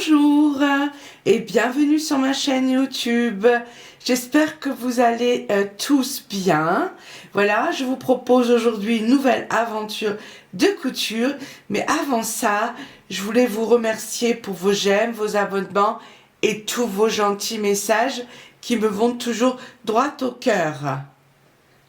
Bonjour et bienvenue sur ma chaîne YouTube. J'espère que vous allez tous bien. Voilà, je vous propose aujourd'hui une nouvelle aventure de couture. Mais avant ça, je voulais vous remercier pour vos j'aime, vos abonnements et tous vos gentils messages qui me vont toujours droit au cœur.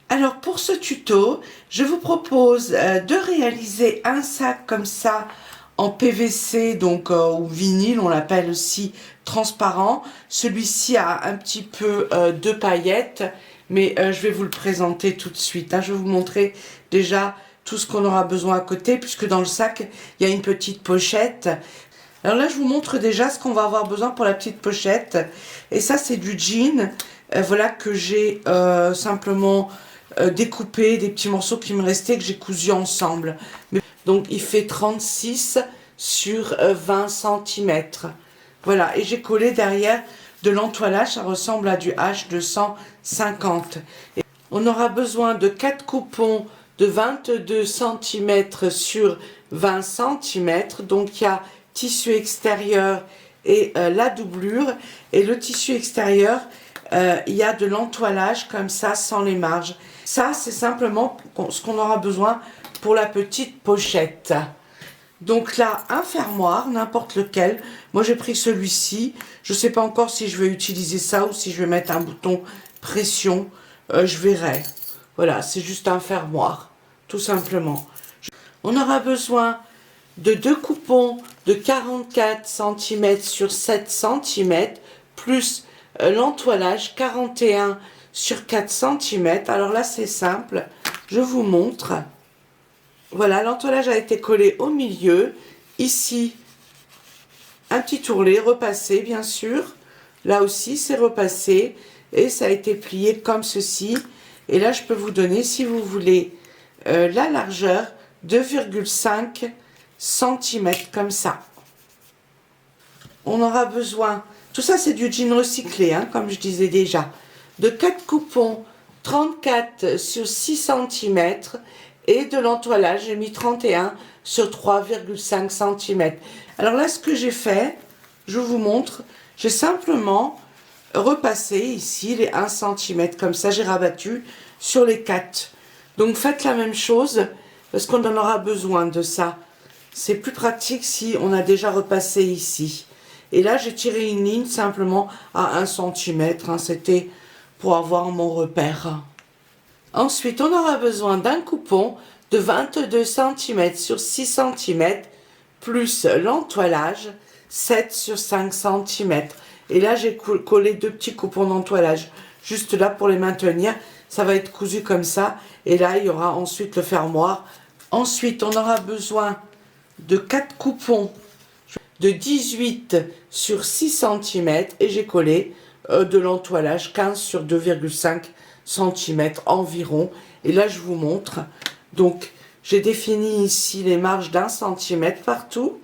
Alors pour ce tuto, je vous propose de réaliser un sac comme ça en PVC, donc ou vinyle, on l'appelle aussi transparent. Celui-ci a un petit peu de paillettes, mais je vais vous le présenter tout de suite. Je vais vous montrer déjà tout ce qu'on aura besoin à côté, puisque dans le sac, il y a une petite pochette. Alors là, je vous montre déjà ce qu'on va avoir besoin pour la petite pochette. Et ça, c'est du jean, voilà, que j'ai simplement découpé, des petits morceaux qui me restaient, que j'ai cousu ensemble. Donc il fait 36 sur 20 cm. Voilà, et j'ai collé derrière de l'entoilage, ça ressemble à du H250. Et on aura besoin de 4 coupons de 22 cm sur 20 cm. Donc il y a tissu extérieur et la doublure. Et le tissu extérieur, il y a de l'entoilage comme ça, sans les marges. Ça, c'est simplement ce qu'on aura besoin pour la petite pochette. Donc là, un fermoir, n'importe lequel. Moi, j'ai pris celui-ci. Je ne sais pas encore si je vais utiliser ça ou si je vais mettre un bouton pression. Je verrai. Voilà, c'est juste un fermoir, tout simplement. On aura besoin de 2 coupons de 44 cm sur 7 cm, plus l'entoilage 41 sur 4 cm. Alors là, c'est simple. Je vous montre. Voilà, l'entoilage a été collé au milieu. Ici, un petit ourlet repassé, bien sûr. Là aussi, c'est repassé. Et ça a été plié comme ceci. Et là, je peux vous donner, si vous voulez, la largeur 2,5 cm, comme ça. On aura besoin, tout ça c'est du jean recyclé, comme je disais déjà, de 4 coupons 34 sur 6 cm. Et de l'entoilage, j'ai mis 31 sur 3,5 cm. Alors là, ce que j'ai fait, je vous montre, j'ai simplement repassé ici les 1 cm, comme ça, j'ai rabattu sur les 4. Donc faites la même chose, parce qu'on en aura besoin de ça. C'est plus pratique si on a déjà repassé ici. Et là, j'ai tiré une ligne simplement à 1 cm, c'était pour avoir mon repère. Ensuite, on aura besoin d'un coupon de 22 cm sur 6 cm, plus l'entoilage 7 sur 5 cm. Et là, j'ai collé 2 petits coupons d'entoilage, juste là pour les maintenir. Ça va être cousu comme ça. Et là, il y aura ensuite le fermoir. Ensuite, on aura besoin de 4 coupons de 18 sur 6 cm. Et j'ai collé de l'entoilage 15 sur 2,5 cm environ. Et là, je vous montre. Donc, j'ai défini ici les marges d'1 cm partout.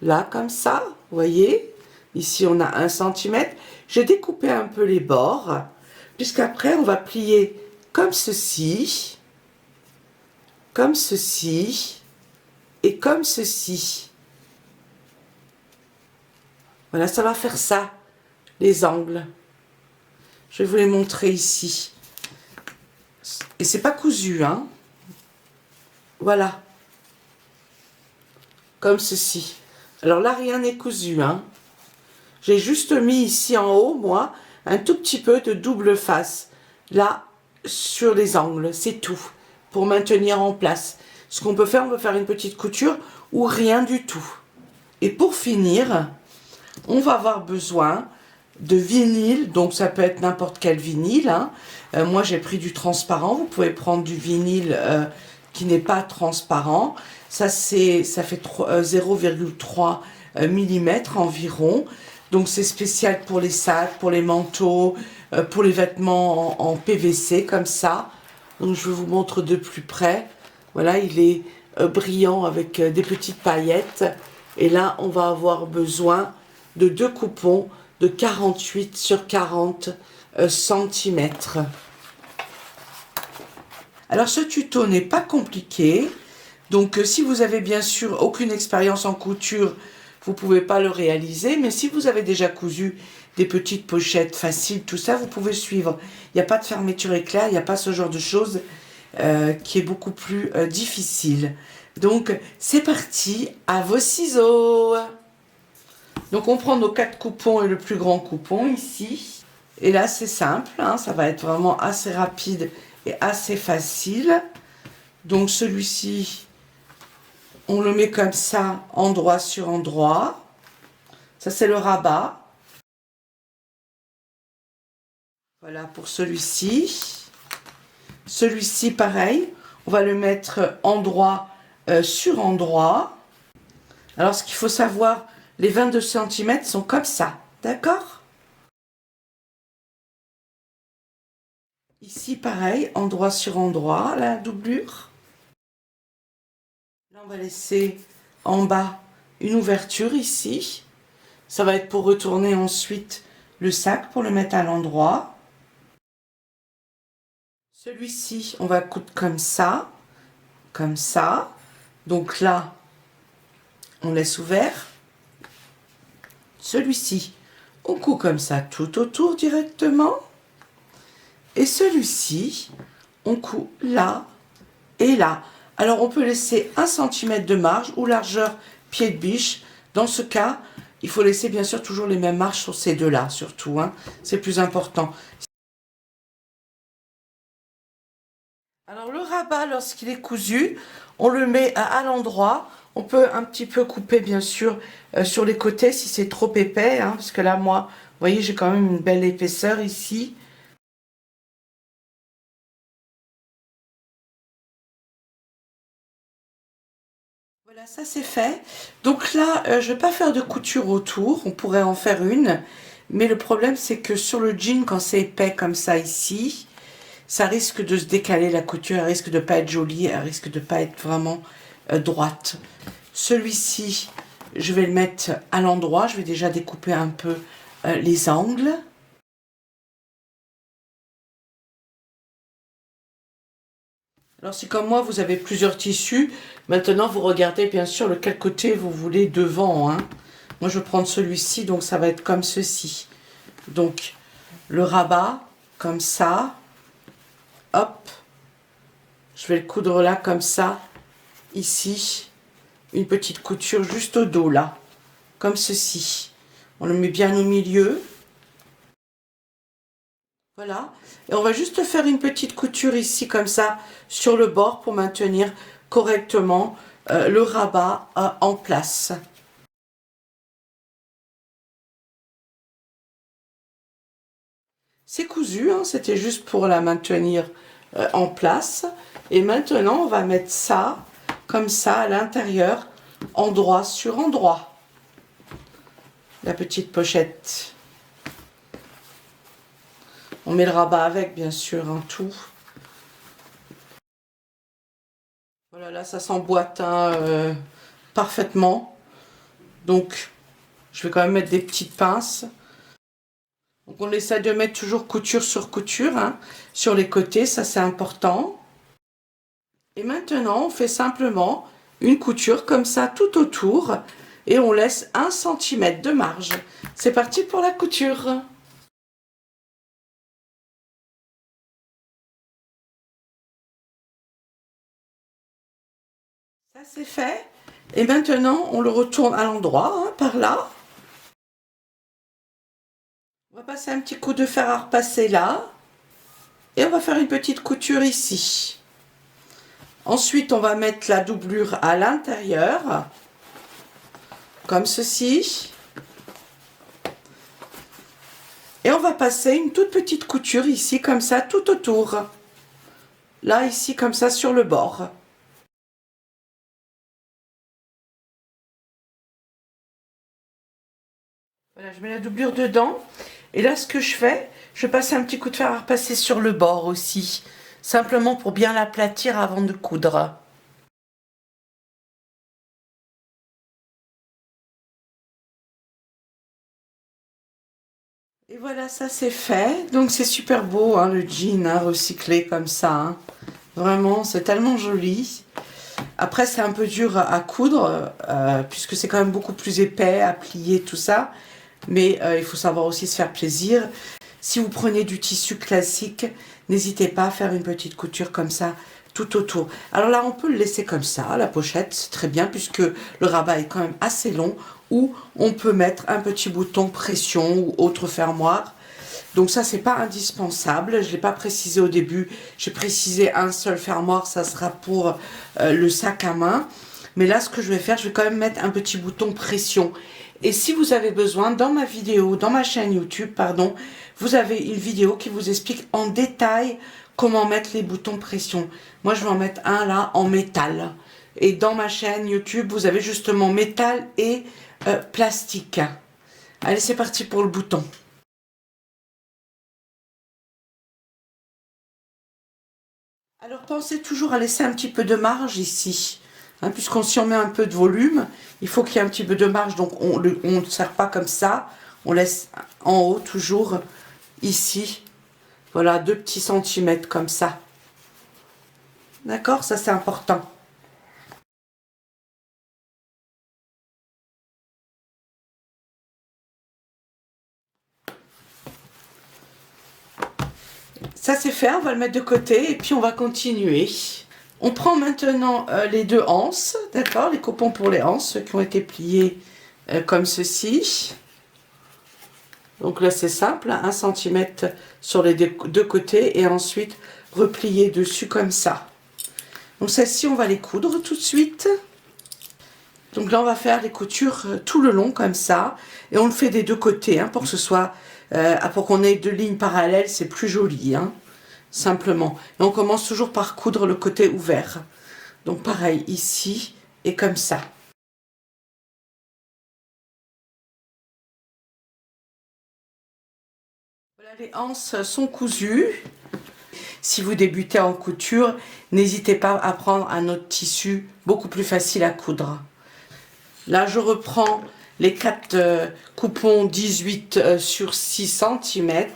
Là, comme ça, vous voyez. Ici, on a 1 cm. J'ai découpé un peu les bords, puisqu'après, on va plier comme ceci, et comme ceci. Voilà, ça va faire ça, les angles. Je vais vous les montrer ici. Et c'est pas cousu, Voilà. Comme ceci. Alors là, rien n'est cousu, J'ai juste mis ici en haut, moi, un tout petit peu de double face. Là, sur les angles, c'est tout. Pour maintenir en place. Ce qu'on peut faire, on peut faire une petite couture ou rien du tout. Et pour finir, on va avoir besoin de vinyle, donc ça peut être n'importe quel vinyle. Moi j'ai pris du transparent, vous pouvez prendre du vinyle qui n'est pas transparent. Ça fait 0,3 mm environ. Donc c'est spécial pour les sacs, pour les manteaux, pour les vêtements en PVC comme ça. Donc je vous montre de plus près. Voilà, il est brillant avec des petites paillettes. Et là on va avoir besoin de 2 coupons de 48 sur 40 cm. Alors ce tuto n'est pas compliqué, donc si vous avez bien sûr aucune expérience en couture, vous ne pouvez pas le réaliser. Mais si vous avez déjà cousu des petites pochettes faciles, tout ça, vous pouvez suivre. Il n'y a pas de fermeture éclair, il n'y a pas ce genre de choses qui est beaucoup plus difficile. Donc, c'est parti, à vos ciseaux. Donc, on prend nos 4 coupons et le plus grand coupon ici. Et là, c'est simple, hein, ça va être vraiment assez rapide et assez facile. Donc, celui-ci, on le met comme ça, endroit sur endroit. Ça, c'est le rabat. Voilà pour celui-ci. Celui-ci, pareil, on va le mettre endroit sur endroit. Alors, ce qu'il faut savoir, les 22 cm sont comme ça, d'accord? Ici, pareil, endroit sur endroit, la doublure. Là, on va laisser en bas une ouverture ici. Ça va être pour retourner ensuite le sac, pour le mettre à l'endroit. Celui-ci, on va coudre comme ça, comme ça. Donc là, on laisse ouvert. Celui-ci, on coud comme ça tout autour directement. Et celui-ci, on coud là et là. Alors, on peut laisser 1 cm de marge ou largeur pied de biche. Dans ce cas, il faut laisser bien sûr toujours les mêmes marges sur ces deux-là, surtout. Hein. C'est plus important. Alors, le rabat, lorsqu'il est cousu, on le met à l'endroit. On peut un petit peu couper, bien sûr, sur les côtés si c'est trop épais. Hein, parce que là, moi, vous voyez, j'ai quand même une belle épaisseur ici. Voilà, ça c'est fait. Donc là, je ne vais pas faire de couture autour. On pourrait en faire une. Mais le problème, c'est que sur le jean, quand c'est épais comme ça ici, ça risque de se décaler la couture. Elle risque de ne pas être jolie. Elle risque de ne pas être vraiment droite. Celui-ci, je vais le mettre à l'endroit. Je vais déjà découper un peu les angles. Alors si comme moi vous avez plusieurs tissus, maintenant vous regardez bien sûr lequel côté vous voulez devant. Hein. Moi je vais prendre celui-ci, donc ça va être comme ceci. Donc le rabat, comme ça. Hop. Je vais le coudre là comme ça. Ici. Une petite couture juste au dos là. Comme ceci. On le met bien au milieu. Voilà, et on va juste faire une petite couture ici comme ça sur le bord pour maintenir correctement le rabat en place. C'est cousu, hein, c'était juste pour la maintenir en place. Et maintenant, on va mettre ça comme ça à l'intérieur, endroit sur endroit. La petite pochette. On met le rabat avec, bien sûr, hein, tout. Voilà, là, ça s'emboîte hein, parfaitement. Donc, je vais quand même mettre des petites pinces. Donc, on essaie de mettre toujours couture sur couture, hein, sur les côtés, ça c'est important. Et maintenant, on fait simplement une couture comme ça tout autour et on laisse 1 cm de marge. C'est parti pour la couture. Ça c'est fait. Et maintenant, on le retourne à l'endroit, hein, par là. On va passer un petit coup de fer à repasser là. Et on va faire une petite couture ici. Ensuite, on va mettre la doublure à l'intérieur. Comme ceci. Et on va passer une toute petite couture ici, comme ça, tout autour. Là, ici, comme ça, sur le bord. Voilà, je mets la doublure dedans. Et là, ce que je fais, je passe un petit coup de fer à repasser sur le bord aussi. Simplement pour bien l'aplatir avant de coudre. Et voilà, ça c'est fait. Donc c'est super beau, hein, le jean hein, recyclé comme ça. Hein. Vraiment, c'est tellement joli. Après, c'est un peu dur à coudre, puisque c'est quand même beaucoup plus épais à plier, tout ça. Mais il faut savoir aussi se faire plaisir. Si vous prenez du tissu classique, n'hésitez pas à faire une petite couture comme ça, tout autour. Alors là, on peut le laisser comme ça, la pochette, c'est très bien, puisque le rabat est quand même assez long, ou on peut mettre un petit bouton pression ou autre fermoir. Donc ça, c'est pas indispensable. Je l'ai pas précisé au début. J'ai précisé un seul fermoir, ça sera pour le sac à main. Mais là, ce que je vais faire, je vais quand même mettre un petit bouton pression. Et si vous avez besoin, dans ma vidéo, dans ma chaîne YouTube, pardon, vous avez une vidéo qui vous explique en détail comment mettre les boutons pression. Moi, je vais en mettre un là en métal. Et dans ma chaîne YouTube, vous avez justement métal et plastique. Allez, c'est parti pour le bouton. Alors pensez toujours à laisser un petit peu de marge ici, hein, puisqu'on si on met un peu de volume, il faut qu'il y ait un petit peu de marge, donc on ne serre pas comme ça, on laisse en haut toujours ici, voilà 2 petits centimètres comme ça. D'accord, ça c'est important. Ça c'est fait, on va le mettre de côté et puis on va continuer. On prend maintenant les 2 anses, d'accord, les coupons pour les anses, ceux qui ont été pliés comme ceci. Donc là c'est simple, 1 cm sur les deux côtés et ensuite replier dessus comme ça. Donc celles-ci on va les coudre tout de suite. Donc là on va faire les coutures tout le long comme ça et on le fait des deux côtés hein, pour que ce soit pour qu'on ait 2 lignes parallèles, c'est plus joli hein, simplement. Et on commence toujours par coudre le côté ouvert. Donc pareil ici et comme ça. Voilà, les anses sont cousues. Si vous débutez en couture, n'hésitez pas à prendre un autre tissu beaucoup plus facile à coudre. Là, je reprends les 4 coupons 18 sur 6 cm.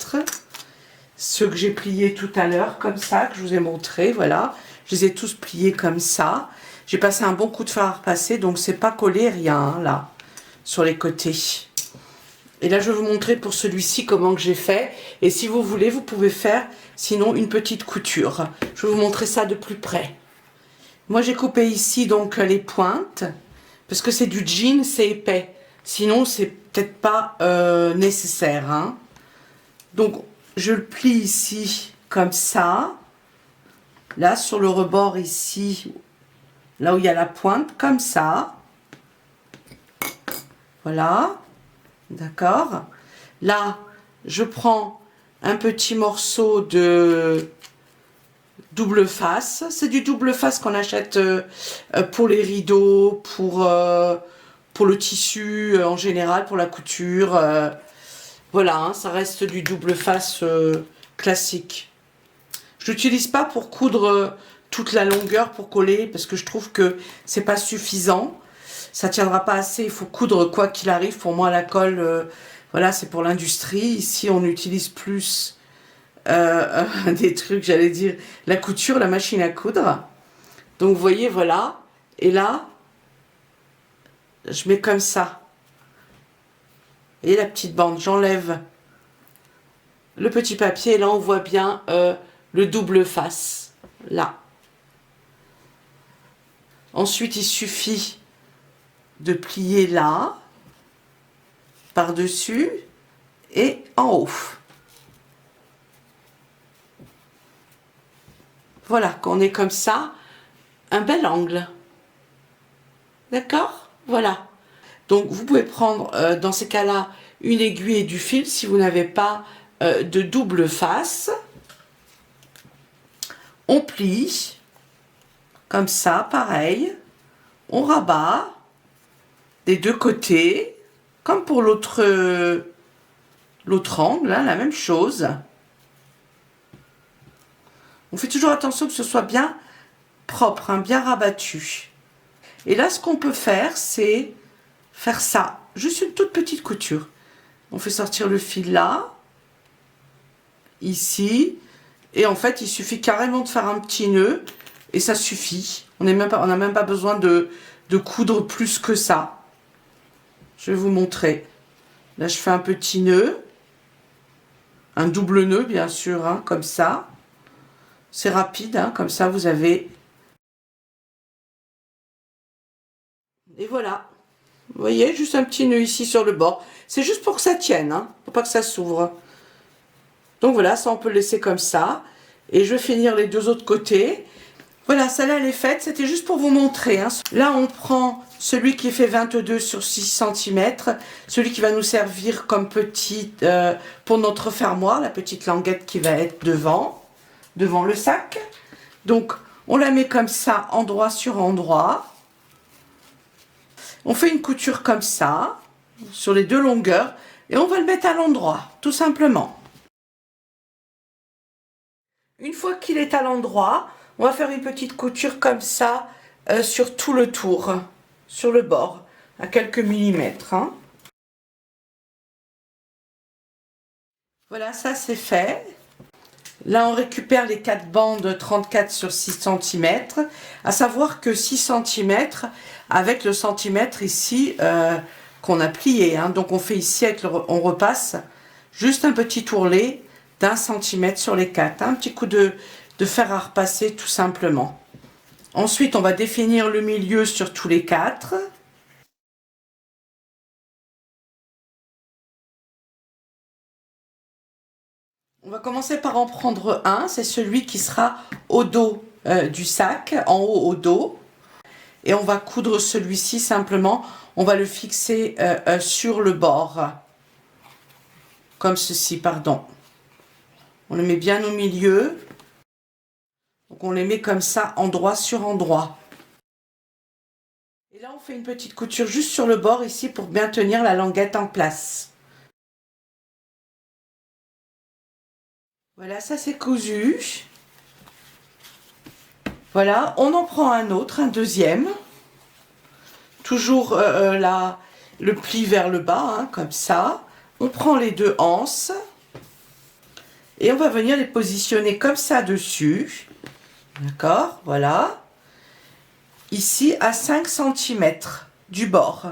Ceux que j'ai pliés tout à l'heure, comme ça, que je vous ai montré, voilà. Je les ai tous pliés comme ça. J'ai passé un bon coup de fer à repasser, donc c'est pas collé, rien, hein, là, sur les côtés. Et là, je vais vous montrer pour celui-ci comment que j'ai fait. Et si vous voulez, vous pouvez faire, sinon, une petite couture. Je vais vous montrer ça de plus près. Moi, j'ai coupé ici, donc, les pointes. Parce que c'est du jean, c'est épais. Sinon, c'est peut-être pas nécessaire. Hein. Donc, je le plie ici, comme ça. Là, sur le rebord ici, là où il y a la pointe, comme ça. Voilà. D'accord. Là, je prends un petit morceau de double face. C'est du double face qu'on achète pour les rideaux, pour le tissu en général, pour la couture. Voilà, hein, ça reste du double face classique. Je l'utilise pas pour coudre toute la longueur pour coller parce que je trouve que c'est pas suffisant. Ça tiendra pas assez, il faut coudre quoi qu'il arrive. Pour moi, la colle, voilà, c'est pour l'industrie. Ici, on utilise plus des trucs, j'allais dire, la couture, la machine à coudre. Donc, vous voyez, voilà. Et là, je mets comme ça. Et la petite bande, j'enlève le petit papier. Et là, on voit bien le double face. Là. Ensuite, il suffit de plier là, par-dessus et en haut. Voilà, qu'on est comme ça, un bel angle. D'accord? Voilà. Donc, vous pouvez prendre, dans ces cas-là, une aiguille et du fil si vous n'avez pas de double face. On plie, comme ça, pareil. On rabat des deux côtés, comme pour l'autre angle, hein, la même chose. On fait toujours attention que ce soit bien propre, hein, bien rabattu. Et là, ce qu'on peut faire, c'est faire ça, juste une toute petite couture. On fait sortir le fil là, ici, et en fait, il suffit carrément de faire un petit nœud et ça suffit. On n'a même pas besoin de coudre plus que ça. Je vais vous montrer. Là, je fais un petit nœud. Un double nœud, bien sûr, hein, comme ça. C'est rapide, hein, comme ça, vous avez... Et voilà. Vous voyez, juste un petit nœud ici sur le bord. C'est juste pour que ça tienne, hein, pour pas que ça s'ouvre. Donc voilà, ça, on peut le laisser comme ça. Et je vais finir les deux autres côtés. Voilà, celle-là, elle est faite. C'était juste pour vous montrer. Hein. Là, on prend celui qui fait 22 sur 6 cm. Celui qui va nous servir comme petite... pour notre fermoir, la petite languette qui va être devant le sac. Donc, on la met comme ça, endroit sur endroit. On fait une couture comme ça, sur les deux longueurs. Et on va le mettre à l'endroit, tout simplement. Une fois qu'il est à l'endroit, on va faire une petite couture comme ça sur tout le tour, sur le bord, à quelques millimètres. Hein. Voilà, ça c'est fait. Là, on récupère les 4 bandes 34 sur 6 cm. À savoir que 6 cm avec le centimètre ici qu'on a plié. Hein. Donc on fait ici, on repasse juste un petit tourlet d'1 centimètre sur les 4. Un petit coup de fer à repasser tout simplement. Ensuite, on va définir le milieu sur tous les 4. On va commencer par en prendre un. C'est celui qui sera au dos du sac, en haut au dos. Et on va coudre celui-ci simplement. On va le fixer sur le bord. Comme ceci, pardon. On le met bien au milieu. Donc on les met comme ça, endroit sur endroit. Et là, on fait une petite couture juste sur le bord ici pour bien tenir la languette en place. Voilà, ça c'est cousu. Voilà, on en prend un autre, un deuxième. Toujours le pli vers le bas, hein, comme ça. On prend les deux anses. Et on va venir les positionner comme ça dessus. D'accord, voilà. Ici, à 5 cm du bord.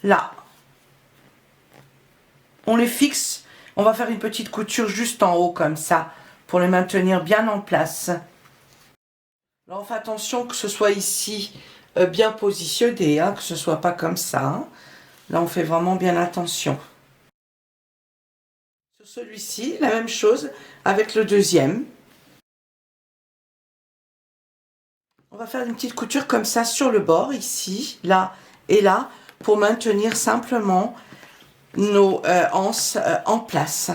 Là. On les fixe. On va faire une petite couture juste en haut, comme ça, pour les maintenir bien en place. Alors, on fait attention que ce soit ici bien positionné, hein, que ce soit pas comme ça. Hein. Là, on fait vraiment bien attention. Sur celui-ci, la même chose avec le deuxième. On va faire une petite couture comme ça sur le bord, ici, là et là, pour maintenir simplement nos anses en place.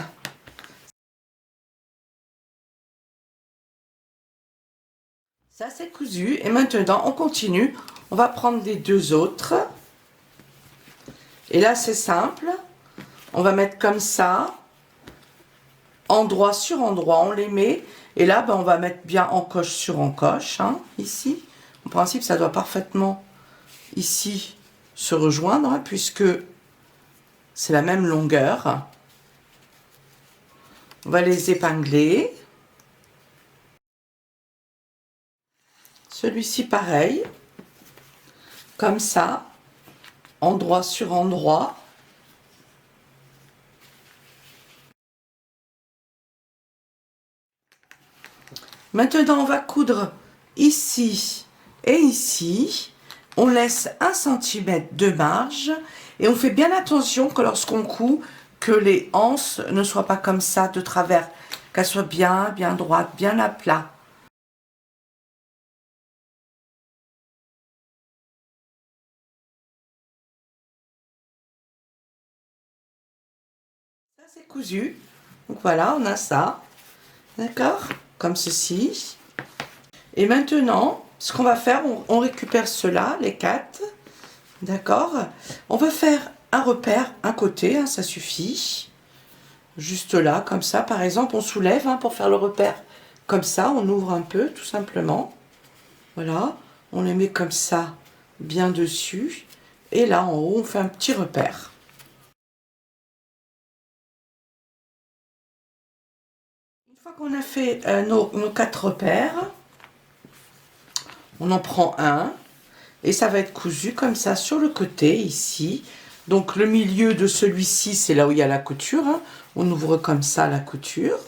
Ça, c'est cousu. Et maintenant, on continue. On va prendre les deux autres. Et là, c'est simple. On va mettre comme ça, endroit sur endroit, on les met. Et là, ben, on va mettre bien encoche sur encoche, hein, ici. En principe, ça doit parfaitement, ici, se rejoindre, hein, puisque c'est la même longueur. On va les épingler. Celui-ci, pareil. Comme ça, endroit sur endroit. Maintenant, on va coudre ici et ici. On laisse 1 cm de marge et on fait bien attention que lorsqu'on coud, que les anses ne soient pas comme ça de travers, qu'elles soient bien droites, bien à plat. Ça, c'est cousu. Donc voilà, on a ça. D'accord? Comme ceci. Et maintenant, ce qu'on va faire, on récupère ceux-là, les 4. D'accord? On va faire un repère, un côté, hein, ça suffit. Juste là, comme ça. Par exemple, on soulève hein, pour faire le repère. Comme ça, on ouvre un peu, tout simplement. Voilà. On les met comme ça, bien dessus. Et là, en haut, on fait un petit repère. Une fois qu'on a fait nos 4 repères, On en prend un et ça va être cousu comme ça sur le côté ici. Donc le milieu de celui-ci, c'est là où il y a la couture, hein. On ouvre comme ça la couture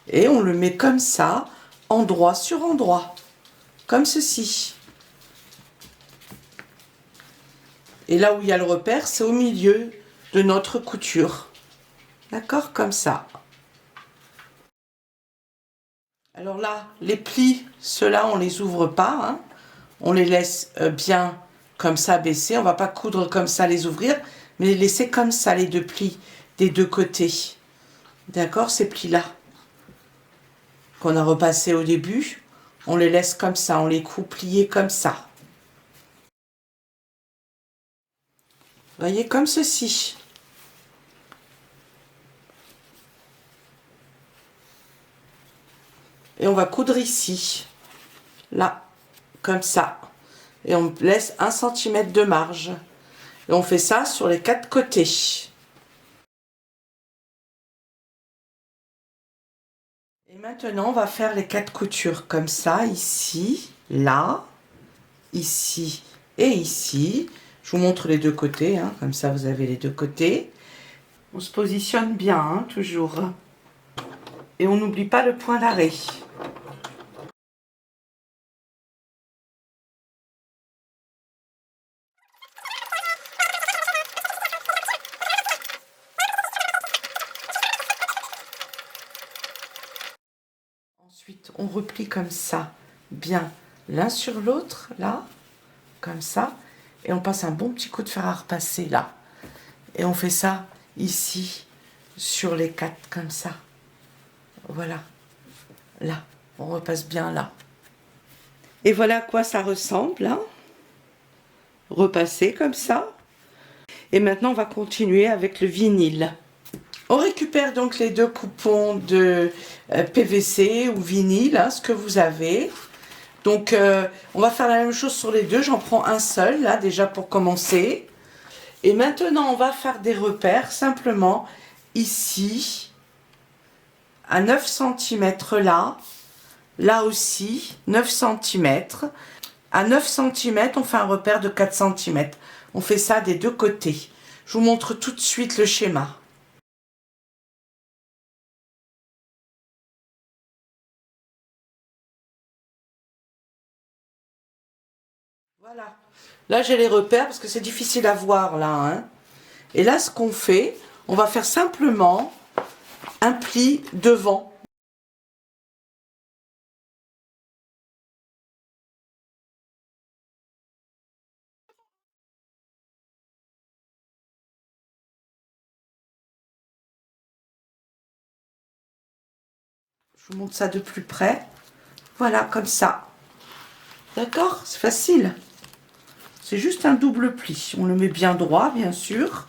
et on le met comme ça, endroit sur endroit, comme ceci. Et là où il y a le repère, c'est au milieu de notre couture. D'accord, comme ça. Alors là, les plis, ceux-là, on les ouvre pas, hein. On les laisse bien comme ça baisser. On va pas coudre comme ça, les ouvrir, mais les laisser comme ça, les deux plis des deux côtés. D'accord, ces plis-là qu'on a repassé au début, on les laisse comme ça, on les coupe pliés comme ça. Vous voyez, comme ceci. Et on va coudre ici, là, comme ça. Et on laisse 1 cm de marge. Et on fait ça sur les 4 côtés. Et maintenant, on va faire les 4 coutures comme ça, ici, là, ici et ici. Je vous montre les deux côtés, hein, comme ça vous avez les deux côtés. On se positionne bien, hein, toujours. Et on n'oublie pas le point d'arrêt. Ensuite, on replie comme ça, bien l'un sur l'autre, là, comme ça. Et on passe un bon petit coup de fer à repasser, là. Et on fait ça ici, sur les 4, comme ça. Voilà, là, on repasse bien là. Et voilà à quoi ça ressemble, hein. Repasser comme ça. Et maintenant, on va continuer avec le vinyle. On récupère donc les deux coupons de PVC ou vinyle, hein, ce que vous avez. Donc, on va faire la même chose sur les deux. J'en prends un seul, là, déjà pour commencer. Et maintenant, on va faire des repères, simplement, ici, à 9 cm là. Là aussi, 9 cm. À 9 cm, on fait un repère de 4 cm. On fait ça des deux côtés. Je vous montre tout de suite le schéma. Voilà. Là, j'ai les repères parce que c'est difficile à voir là, hein. Et là, ce qu'on fait, on va faire simplement un pli devant. Je vous montre ça de plus près. Voilà, comme ça. D'accord? C'est facile. C'est juste un double pli. On le met bien droit, bien sûr.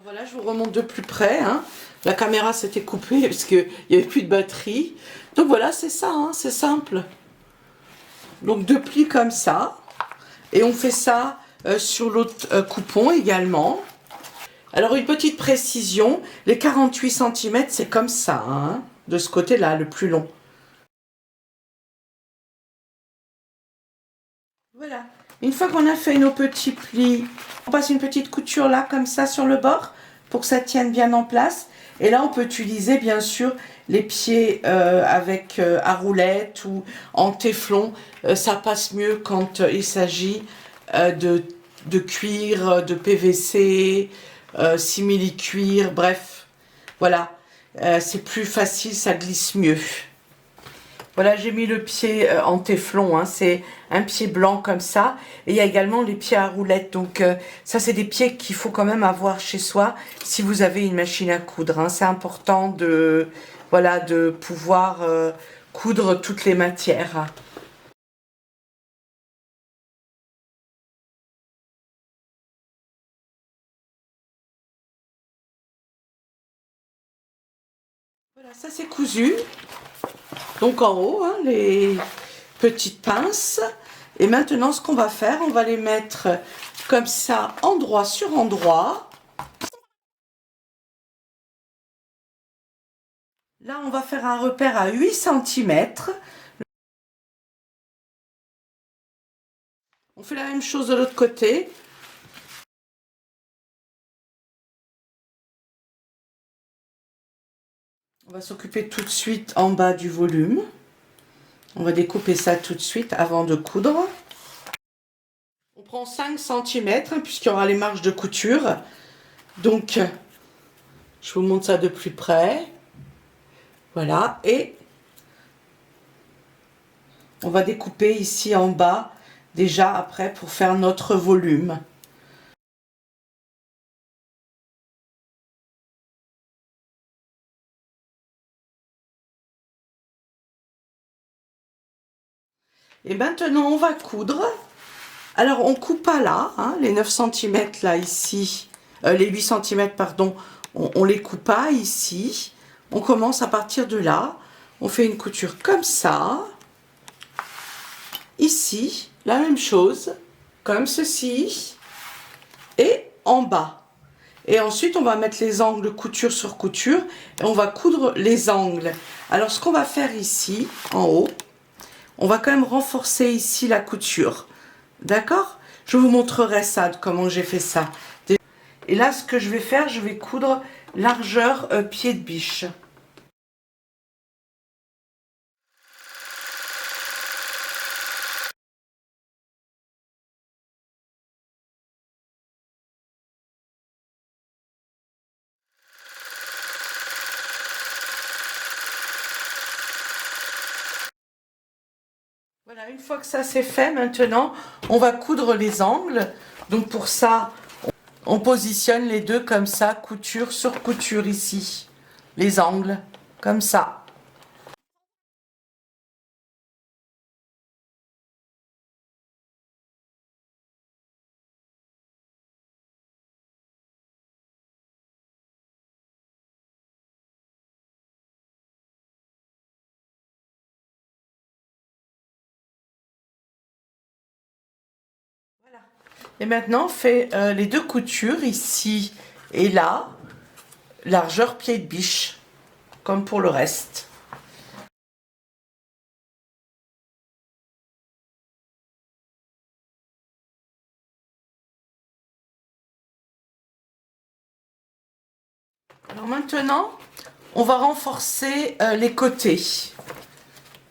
Voilà, je vous remonte de plus près, hein. La caméra s'était coupée parce qu'il n'y avait plus de batterie. Donc voilà, c'est ça, hein, c'est simple. Donc deux plis comme ça. Et on fait ça sur l'autre coupon également. Alors une petite précision, les 48 cm c'est comme ça, hein, de ce côté-là, le plus long. Voilà. Une fois qu'on a fait nos petits plis, on passe une petite couture là, comme ça, sur le bord, pour que ça tienne bien en place. Et là, on peut utiliser, bien sûr, les pieds avec à roulettes ou en téflon. Ça passe mieux quand il s'agit de cuir, de PVC, simili-cuir, bref. Voilà. C'est plus facile, ça glisse mieux. Voilà, j'ai mis le pied en téflon, hein, c'est un pied blanc comme ça. Et il y a également les pieds à roulettes. Donc ça, c'est des pieds qu'il faut quand même avoir chez soi si vous avez une machine à coudre, hein. C'est important de, voilà, de pouvoir coudre toutes les matières. Voilà, ça c'est cousu. Donc en haut, hein, les petites pinces. Et maintenant, ce qu'on va faire, on va les mettre comme ça, endroit sur endroit. Là, on va faire un repère à 8 cm. On fait la même chose de l'autre côté. On va s'occuper tout de suite en bas du volume. On va découper ça tout de suite avant de coudre. On prend 5 cm puisqu'il y aura les marges de couture. Donc, je vous montre ça de plus près. Voilà, et on va découper ici en bas déjà après pour faire notre volume. Et maintenant, on va coudre. Alors, on coupe pas là, hein, les 9 cm là, ici, les 8 cm, pardon, on les coupe pas ici. On commence à partir de là. On fait une couture comme ça. Ici, la même chose, comme ceci. Et en bas. Et ensuite, on va mettre les angles couture sur couture. Et on va coudre les angles. Alors, ce qu'on va faire ici, en haut, on va quand même renforcer ici la couture. D'accord? Je vous montrerai ça, comment j'ai fait ça. Et là, ce que je vais faire, je vais coudre largeur pied de biche. Voilà, une fois que ça c'est fait, maintenant, on va coudre les angles. Donc pour ça, on positionne les deux comme ça, couture sur couture ici. Les angles, comme ça. Voilà. Et maintenant, on fait les deux coutures ici et là, largeur pied de biche, comme pour le reste. Alors maintenant, on va renforcer les côtés.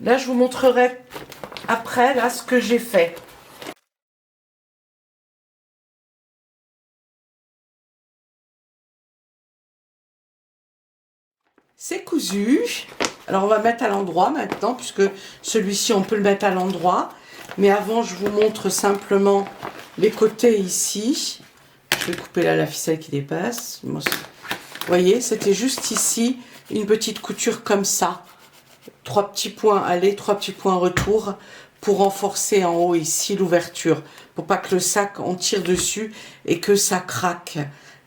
Là, je vous montrerai après là ce que j'ai fait. C'est cousu. Alors on va mettre à l'endroit maintenant, puisque celui-ci on peut le mettre à l'endroit. Mais avant, je vous montre simplement les côtés ici. Je vais couper là la ficelle qui dépasse. Vous voyez, c'était juste ici une petite couture comme ça. 3 petits points aller, 3 petits points retour pour renforcer en haut ici l'ouverture. Pour pas que le sac, on tire dessus et que ça craque.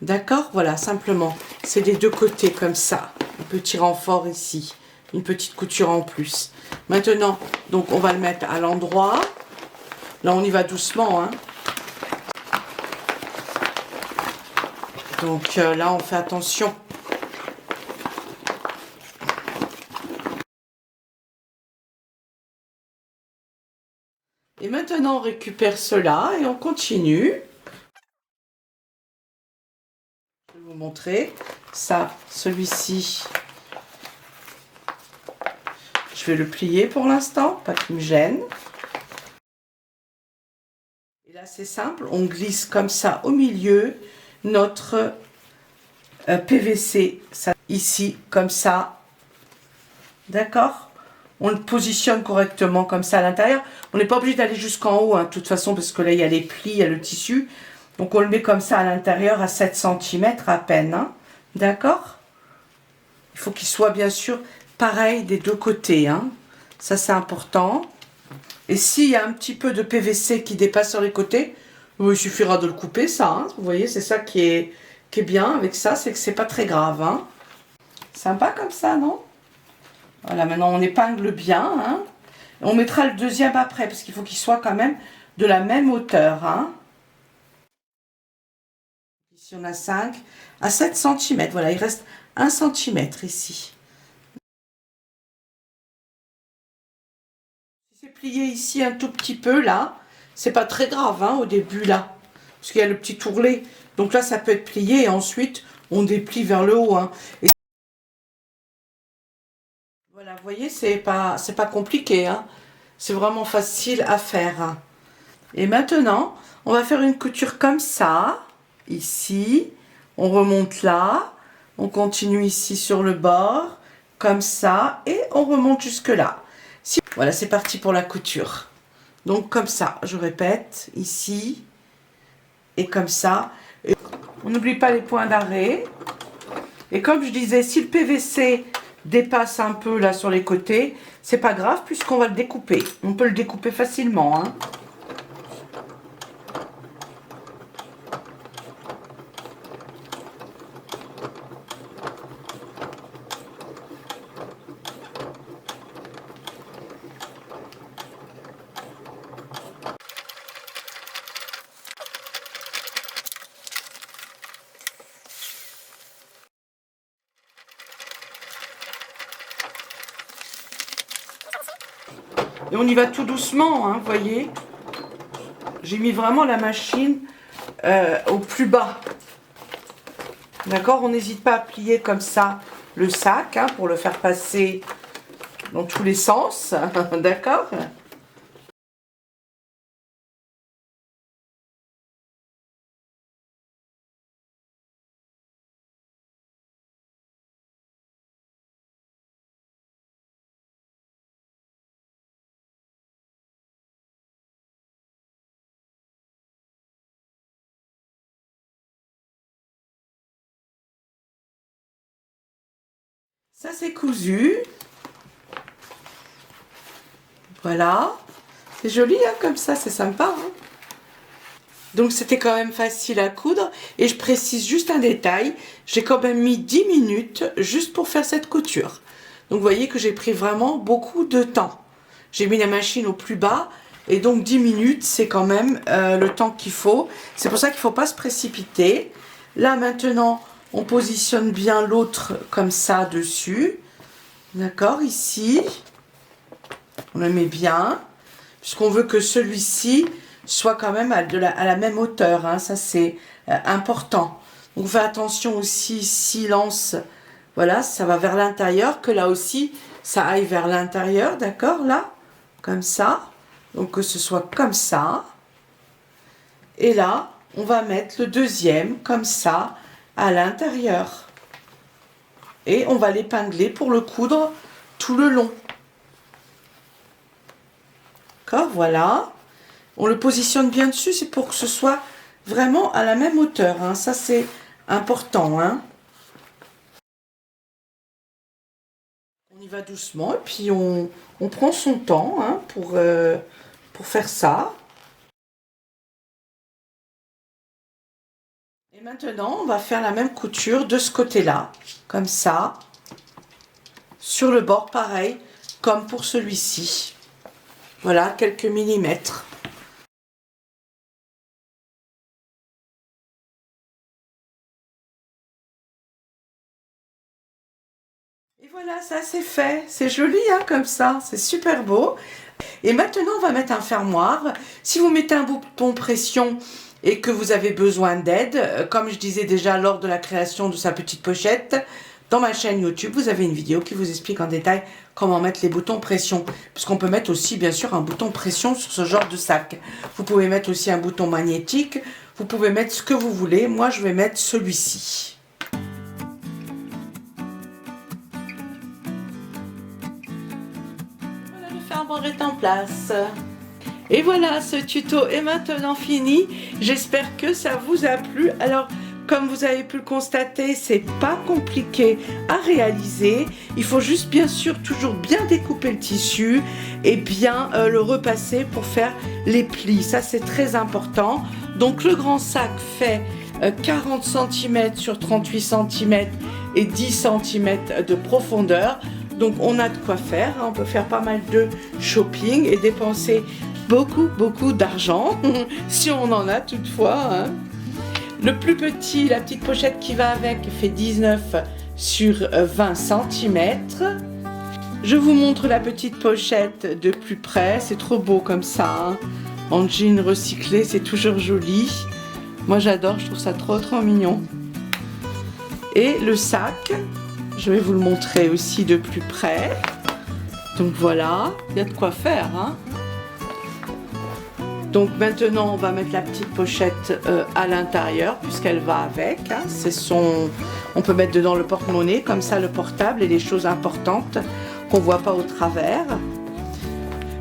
D'accord? Voilà, simplement. C'est des deux côtés comme ça. Un petit renfort ici. Une petite couture en plus. Maintenant, donc on va le mettre à l'endroit. Là, on y va doucement, hein. Donc là, on fait attention. Et maintenant, on récupère cela et on continue. Je vais vous montrer ça, celui-ci. Je vais le plier pour l'instant, pas qu'il me gêne. Et là, c'est simple, on glisse comme ça au milieu notre PVC, ça, ici, comme ça. D'accord? On le positionne correctement comme ça à l'intérieur. On n'est pas obligé d'aller jusqu'en haut, hein, de toute façon, parce que là, il y a les plis, il y a le tissu. Donc, on le met comme ça à l'intérieur à 7 cm à peine. Hein. D'accord? Il faut qu'il soit, bien sûr, pareil des deux côtés. Hein. Ça, c'est important. Et s'il y a un petit peu de PVC qui dépasse sur les côtés, il suffira de le couper, ça. Hein. Vous voyez, c'est ça qui est bien avec ça, c'est que c'est pas très grave. Hein. Sympa comme ça, non? Voilà, maintenant on épingle bien. Hein. On mettra le deuxième après, parce qu'il faut qu'il soit quand même de la même hauteur. Hein. Ici on a 5 à 7 cm. Voilà, il reste 1 cm ici. Si c'est plié ici un tout petit peu, là, c'est pas très grave hein, au début, là. Parce qu'il y a le petit ourlet. Donc là, ça peut être plié et ensuite, on déplie vers le haut. Hein. Et voilà, vous voyez, c'est pas compliqué. Hein. C'est vraiment facile à faire. Hein. Et maintenant, on va faire une couture comme ça. Ici, on remonte là. On continue ici sur le bord. Comme ça. Et on remonte jusque là. Voilà, c'est parti pour la couture. Donc comme ça, je répète, ici. Et comme ça. Et on n'oublie pas les points d'arrêt. Et comme je disais, si le PVC dépasse un peu là sur les côtés, c'est pas grave puisqu'on va le découper. On peut le découper facilement. Hein. Et on y va tout doucement, hein, vous voyez. J'ai mis vraiment la machine au plus bas. D'accord, on n'hésite pas à plier comme ça le sac hein, pour le faire passer dans tous les sens. D'accord. Ça c'est cousu. Voilà. C'est joli hein, comme ça, c'est sympa. Hein. Donc c'était quand même facile à coudre. Et je précise juste un détail. J'ai quand même mis 10 minutes juste pour faire cette couture. Donc vous voyez que j'ai pris vraiment beaucoup de temps. J'ai mis la machine au plus bas. Et donc 10 minutes, c'est quand même le temps qu'il faut. C'est pour ça qu'il ne faut pas se précipiter. Là maintenant, on positionne bien l'autre comme ça dessus. D'accord, ici. On le met bien. Puisqu'on veut que celui-ci soit quand même à la même hauteur. Hein. Ça, c'est important. Donc, faites attention aussi, silence. Voilà, ça va vers l'intérieur. Que là aussi, ça aille vers l'intérieur. D'accord, là. Comme ça. Donc, que ce soit comme ça. Et là, on va mettre le deuxième, comme ça, à l'intérieur. Et on va l'épingler pour le coudre tout le long. D'accord, voilà. On le positionne bien dessus, c'est pour que ce soit vraiment à la même hauteur. Hein. Ça, c'est important. Hein. On y va doucement et puis on prend son temps hein, pour faire ça. Et maintenant, on va faire la même couture de ce côté-là, comme ça. Sur le bord, pareil, comme pour celui-ci. Voilà, quelques millimètres. Et voilà, ça c'est fait. C'est joli hein, comme ça, c'est super beau. Et maintenant, on va mettre un fermoir. Si vous mettez un bouton pression et que vous avez besoin d'aide, comme je disais déjà lors de la création de sa petite pochette, dans ma chaîne YouTube, vous avez une vidéo qui vous explique en détail comment mettre les boutons pression. Puisqu'on peut mettre aussi, bien sûr, un bouton pression sur ce genre de sac. Vous pouvez mettre aussi un bouton magnétique. Vous pouvez mettre ce que vous voulez. Moi, je vais mettre celui-ci. Voilà, le fermoir est en place. Et voilà, ce tuto est maintenant fini. J'espère que ça vous a plu. Alors, comme vous avez pu le constater, c'est pas compliqué à réaliser. Il faut juste bien sûr toujours bien découper le tissu et bien le repasser pour faire les plis. Ça c'est très important. Donc le grand sac fait 40 cm sur 38 cm et 10 cm de profondeur. Donc on a de quoi faire, hein. On peut faire pas mal de shopping et dépenser beaucoup d'argent, si on en a toutefois, hein. Le plus petit, la petite pochette qui va avec, fait 19 sur 20 cm. Je vous montre la petite pochette de plus près, c'est trop beau comme ça, hein. En jean recyclé, c'est toujours joli. Moi j'adore, je trouve ça trop mignon. Et le sac, je vais vous le montrer aussi de plus près. Donc voilà, il y a de quoi faire, hein. Donc maintenant on va mettre la petite pochette à l'intérieur puisqu'elle va avec, hein. On peut mettre dedans le porte-monnaie, comme ça le portable et les choses importantes qu'on ne voit pas au travers.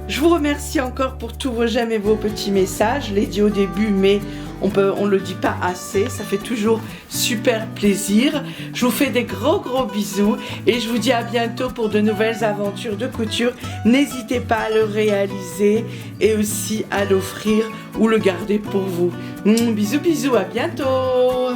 Je vous remercie encore pour tous vos j'aime et vos petits messages. Je l'ai dit au début, mais on ne le dit pas assez. Ça fait toujours super plaisir. Je vous fais des gros bisous et je vous dis à bientôt pour de nouvelles aventures de couture. N'hésitez pas à le réaliser et aussi à l'offrir ou le garder pour vous. Bisous, à bientôt.